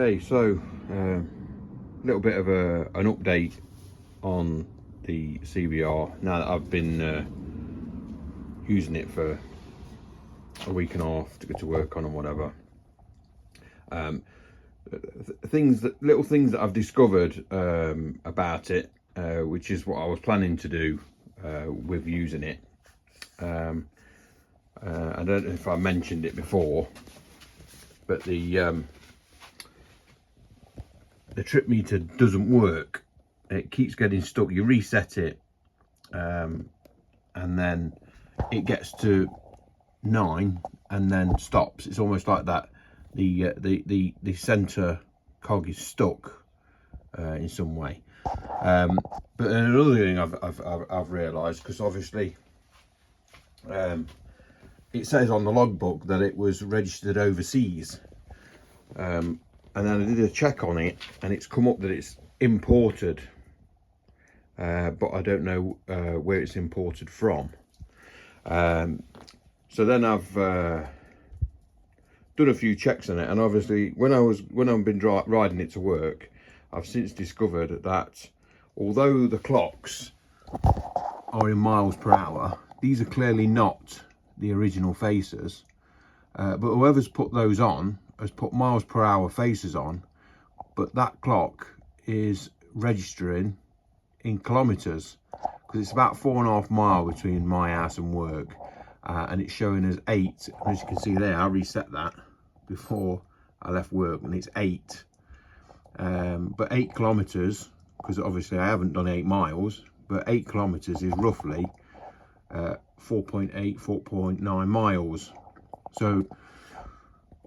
Okay, so a little bit of an update on the CBR now that I've been using it for a week and a half to go to work on and whatever. Little things that I've discovered about it, which is what I was planning to do with using it. I don't know if I mentioned it before, but the trip meter doesn't work. It keeps getting stuck. You reset it and then it gets to 9 and then stops. It's almost like that the center cog is stuck in some way. But then another thing I've realized, because obviously it says on the logbook that it was registered overseas, and then I did a check on it and it's come up that it's imported, but I don't know where it's imported from. So then I've done a few checks on it, and obviously when I've been riding it to work, I've since discovered that although the clocks are in miles per hour, these are clearly not the original faces, but whoever's put those on has put miles per hour faces on, but that clock is registering in kilometers, because it's about 4.5 miles between my house and work, and it's showing as 8. As you can see there, I reset that before I left work and it's 8, but 8 kilometers, because obviously I haven't done 8 miles, but 8 kilometers is roughly 4.9 miles. So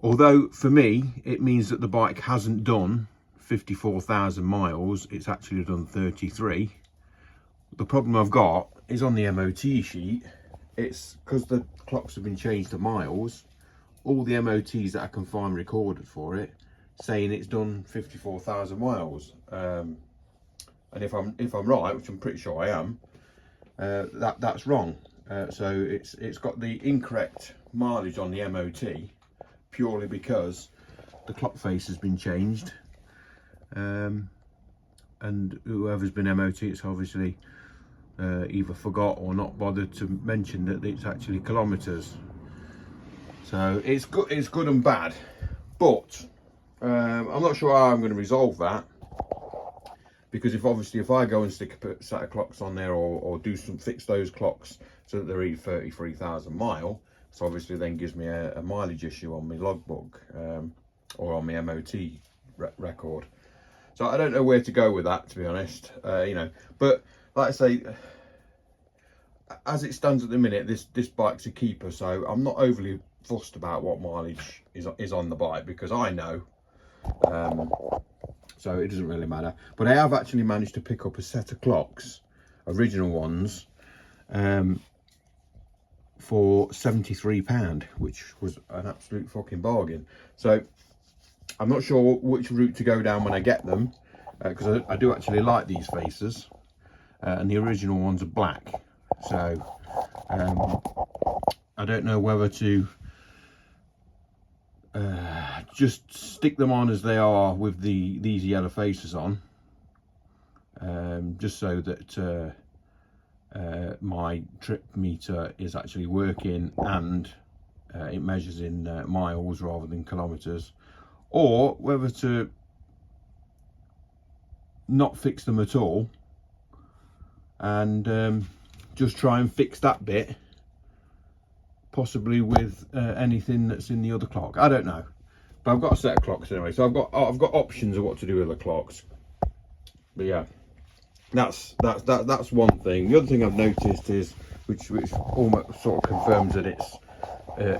although for me it means that the bike hasn't done 54,000 miles, it's actually done 33. The problem I've got is on the MOT sheet, it's because the clocks have been changed to miles, all the MOTs that I can find recorded for it saying it's done 54,000 miles. And if I'm right, which I'm pretty sure I am, that's wrong. So it's got the incorrect mileage on the MOT purely because the clock face has been changed, and whoever's been MOT, it's obviously either forgot or not bothered to mention that it's actually kilometers. So it's good and bad, but I'm not sure how I'm going to resolve that, because if I go and stick a set of clocks on there or fix those clocks so that they read 33,000 mile, so obviously then gives me a mileage issue on my logbook, or on my MOT record. So I don't know where to go with that, to be honest. But like I say, as it stands at the minute, this bike's a keeper, so I'm not overly fussed about what mileage is on the bike, because I know. So it doesn't really matter. But I have actually managed to pick up a set of clocks, original ones, for £73, which was an absolute fucking bargain. So I'm not sure which route to go down when I get them, because I do actually like these faces, and the original ones are black. So I don't know whether to just stick them on as they are with these yellow faces on, just so that my trip meter is actually working and it measures in miles rather than kilometers, or whether to not fix them at all and just try and fix that bit, possibly with anything that's in the other clock. I don't know, but I've got a set of clocks anyway, so I've got options of what to do with the clocks. But yeah, that's one thing. The other thing I've noticed is, which almost sort of confirms that it's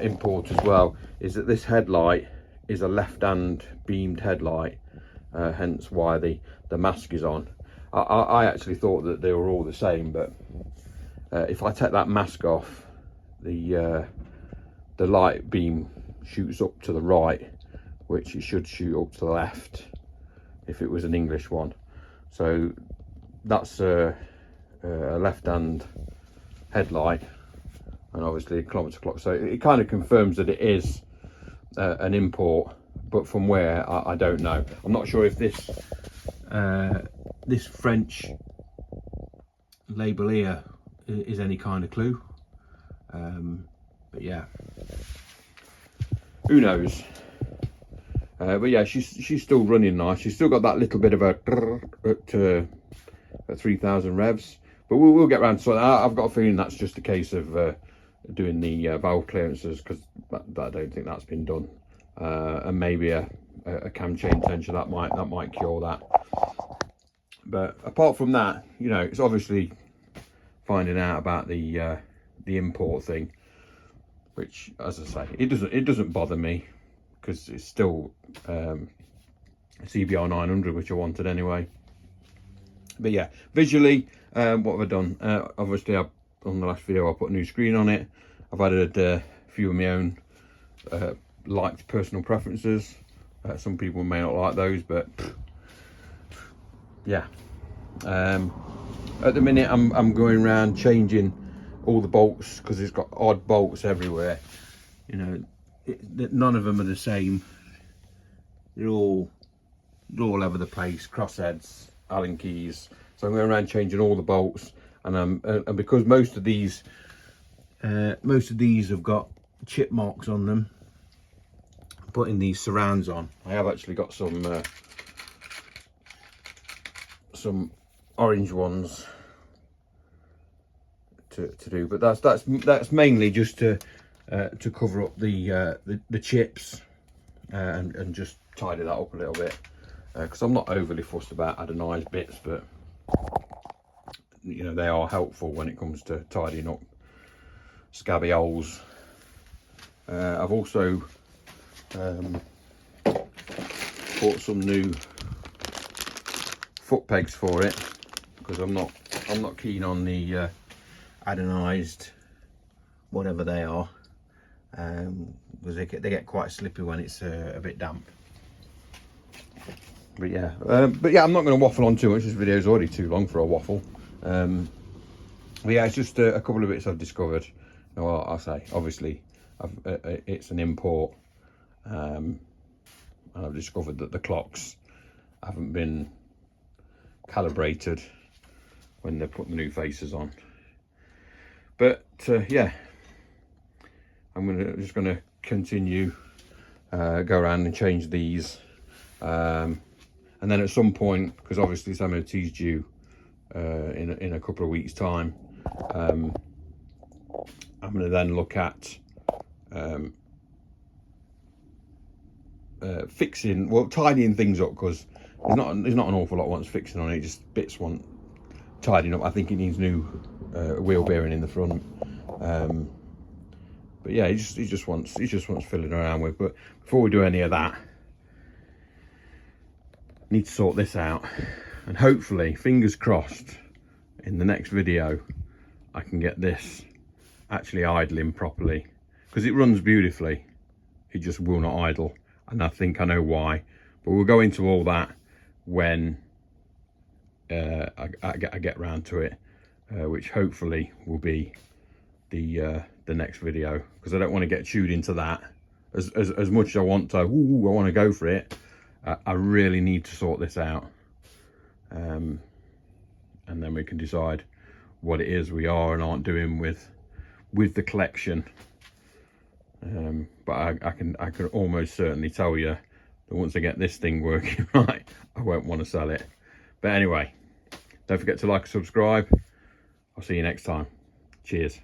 import as well, is that this headlight is a left-hand beamed headlight, hence why the mask is on. I actually thought that they were all the same, but if I take that mask off, the light beam shoots up to the right, which it should shoot up to the left if it was an English one. So that's a left-hand headlight, and obviously a kilometre clock. So it kind of confirms that it is an import, but from where, I don't know. I'm not sure if this this French label here is any kind of clue, but yeah, who knows. But yeah, she's still running nice. She's still got that little bit of a at 3,000 revs, but we'll get around to sort that out. I've got a feeling that's just a case of doing the valve clearances, because I don't think that's been done, and maybe a cam chain tension that might cure that. But apart from that, you know, it's obviously finding out about the import thing, which, as I say, it doesn't bother me, because it's still a CBR900, which I wanted anyway. But yeah, visually, what have I done? Obviously, on the last video I put a new screen on it. I've added a few of my own liked personal preferences. Some people may not like those, but yeah. At the minute I'm going around changing all the bolts, because it's got odd bolts everywhere. You know, none of them are the same. They're all over the place, crossheads, Allen keys. So I'm going around changing all the bolts, and because most of these have got chip marks on them, putting these surrounds on. I have actually got some orange ones to do, but that's mainly just to cover up the chips, and just tidy that up a little bit, because I'm not overly fussed about anodized bits, but you know, they are helpful when it comes to tidying up scabby holes. I've also bought some new foot pegs for it, because I'm not keen on the anodized whatever they are, because they get quite slippy when it's a bit damp. But yeah, I'm not going to waffle on too much. This video is already too long for a waffle. But yeah, it's just a couple of bits I've discovered. Well, I'll say, obviously, it's an import, and I've discovered that the clocks haven't been calibrated when they put the new faces on. But yeah, I'm just gonna continue, go around and change these, and then at some point, because obviously this MOT is due in a couple of weeks' time, I'm going to then look at fixing, well, tidying things up, because there's not an awful lot wants fixing on it. Just bits want tidying up. I think it needs new wheel bearing in the front. But yeah, he just wants filling around with. But before we do any of that, need to sort this out, and hopefully, fingers crossed, in the next video I can get this actually idling properly, because it runs beautifully, it just will not idle, and I think I know why, but we'll go into all that when I get round to it, which hopefully will be the next video, because I don't want to get chewed into that as much as I want to. I want to go for it. I really need to sort this out, and then we can decide what it is we are and aren't doing with the collection. But I can almost certainly tell you that once I get this thing working right, I won't want to sell it. But anyway, don't forget to like and subscribe. I'll see you next time. Cheers.